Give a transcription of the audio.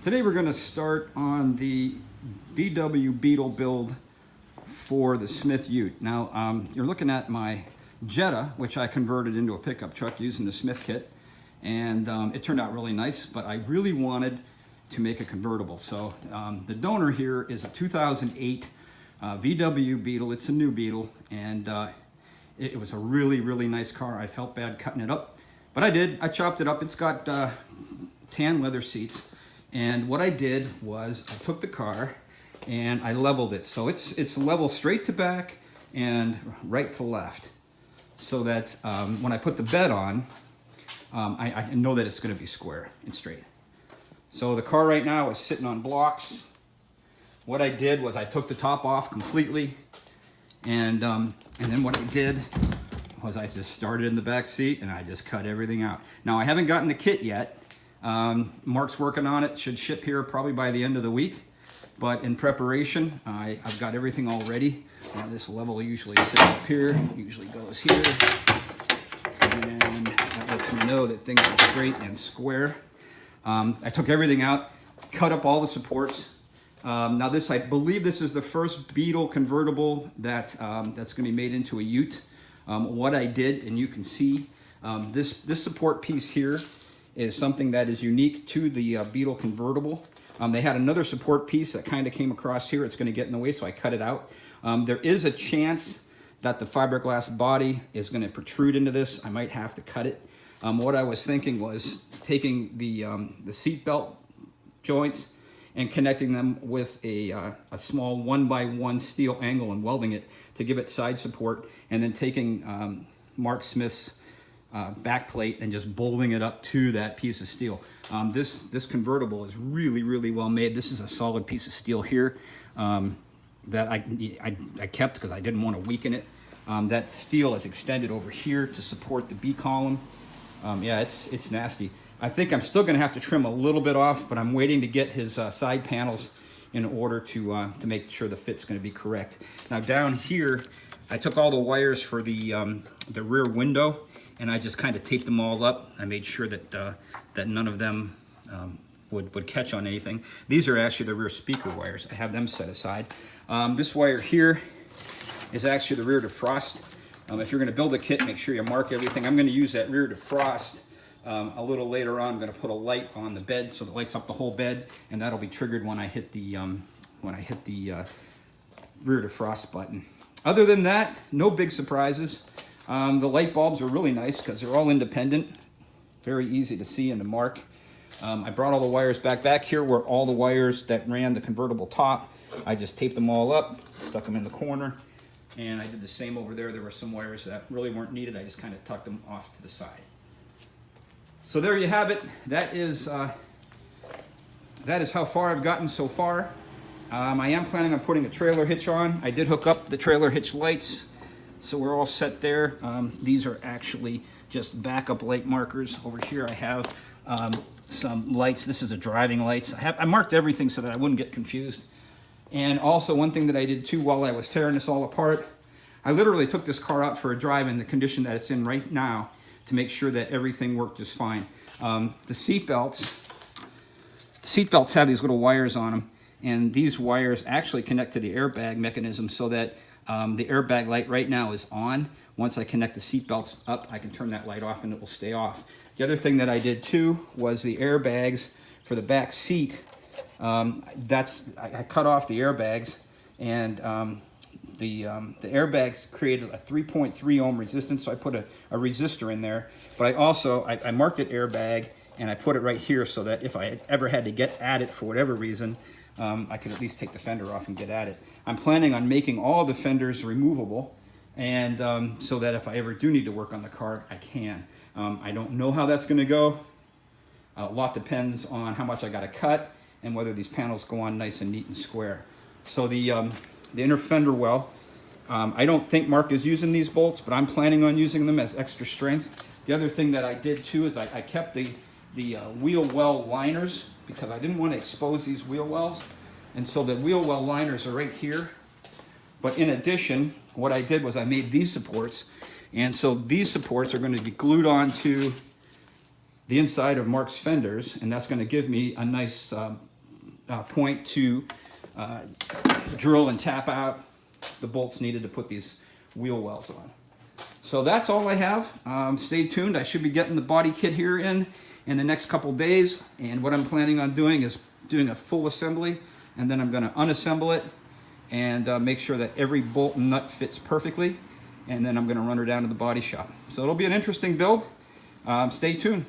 Today we're going to start on the VW Beetle build for the Smith Ute. Now you're looking at my Jetta, which I converted into a pickup truck using the Smith kit, and it turned out really nice, but I really wanted to make a convertible. So the donor here is a 2008 VW Beetle. It's a new Beetle, and it was a really nice car. I felt bad cutting it up, but I did. I chopped it up. It's got tan leather seats. And what I did was I took the car and I leveled it. So it's level straight to back and right to left. So that when I put the bed on, I know that it's going to be square and straight. So the car right now is sitting on blocks. What I did was I took the top off completely. And then what I did was I just started in the back seat and I just cut everything out. Now I haven't gotten the kit yet. Mark's working on it. Should ship here probably by the end of the week. But in preparation, I've got everything all ready. This level usually sits up here, usually goes here. And that lets me know that things are straight and square. I took everything out, cut up all the supports. Now this, I believe this is the first Beetle convertible that's going to be made into a Ute. What I did, and you can see, this support piece here is something that is unique to the Beetle convertible. They had another support piece that kind of came across here. It's going to get in the way, so I cut it out. There is a chance that the fiberglass body is going to protrude into this. I might have to cut it. What I was thinking was taking the seat belt joints and connecting them with a small 1x1 steel angle and welding it to give it side support, and then taking Mark Smith's back plate and just bolting it up to that piece of steel. This convertible is really well made. This is a solid piece of steel here that I kept because I didn't want to weaken it. That steel is extended over here to support the B column. Yeah, it's nasty. I think I'm still going to have to trim a little bit off, but I'm waiting to get his side panels in order to make sure the fit's going to be correct. Now down here, I took all the wires for the rear window, and I just kind of taped them all up. I made sure that that none of them would catch on anything. These are actually the rear speaker wires. I have them set aside. This wire here is actually the rear defrost. If you're going to build a kit, make sure you mark everything. I'm going to use that rear defrost a little later on. I'm going to put a light on the bed so it lights up the whole bed, and that'll be triggered when I hit the rear defrost button. Other than that, no big surprises. The light bulbs are really nice because they're all independent, very easy to see and to mark. I brought all the wires back here where all the wires that ran the convertible top. I just taped them all up, stuck them in the corner, and I did the same over there. There were some wires that really weren't needed. I just kind of tucked them off to the side. So there you have it. That is how far I've gotten so far. I am planning on putting a trailer hitch on. I did hook up the trailer hitch lights, so we're all set there. These are actually just backup light markers. Over here I have some lights. This is a driving lights. I marked everything so that I wouldn't get confused. And also one thing that I did too while I was tearing this all apart, I literally took this car out for a drive in the condition that it's in right now to make sure that everything worked just fine. The seat belts have these little wires on them, and these wires actually connect to the airbag mechanism so that the airbag light right now is on. Once I connect the seat belts up, I can turn that light off and it will stay off. The other thing that I did too was the airbags for the back seat. I cut off the airbags, and the airbags created a 3.3 ohm resistance, so I put a resistor in there. But I marked it airbag, and I put it right here so that if I ever had to get at it for whatever reason, I could at least take the fender off and get at it. I'm planning on making all the fenders removable, and so that if I ever do need to work on the car, I can. I don't know how that's going to go. A lot depends on how much I got to cut and whether these panels go on nice and neat and square. So the inner fender well, I don't think Mark is using these bolts, but I'm planning on using them as extra strength. The other thing that I did too is I kept the wheel well liners because I didn't want to expose these wheel wells. And so the wheel well liners are right here. But in addition, what I did was I made these supports. And so these supports are going to be glued onto the inside of Mark's fenders, and that's going to give me a nice point to drill and tap out the bolts needed to put these wheel wells on. So that's all I have. Stay tuned. I should be getting the body kit here in the next couple days, and what I'm planning on doing is doing a full assembly, and then I'm going to unassemble it and make sure that every bolt and nut fits perfectly, and then I'm going to run her down to the body shop. So it'll be an interesting build. Stay tuned.